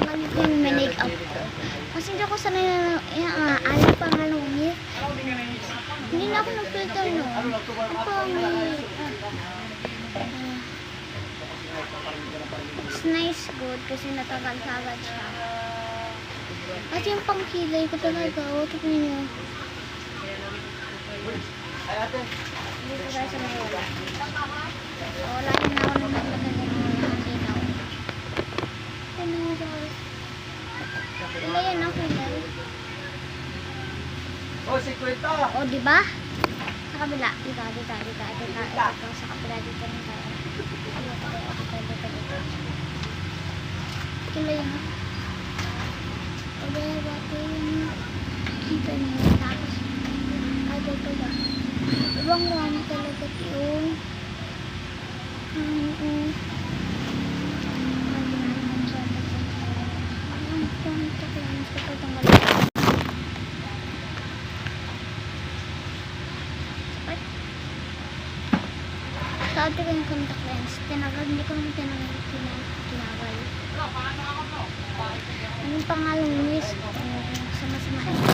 lagi ko yung make up ko. Kasi hindi ako sanay na alam pa nga lumit. Hindi na ako nag-filter no. Ako may it's nice good kasi natagal-tagal siya. At yung pangkilay ko talaga, tignan niyo. Dito tayo sa may wala. Wala rin ako nang naglagay ng mga ilaw. Ano mo guys? Wala yan ang kilay. Oh, 50. O, diba? Sa kabila. Dito. Sa kabila dito na tayo. Dito. Kilay na. O, diba? Kita niyo. Tapos, dito ba? Ibang rami talaga yung sabi ko yung contact lens hindi ko naman tinagal anong pangalan miss sama-sama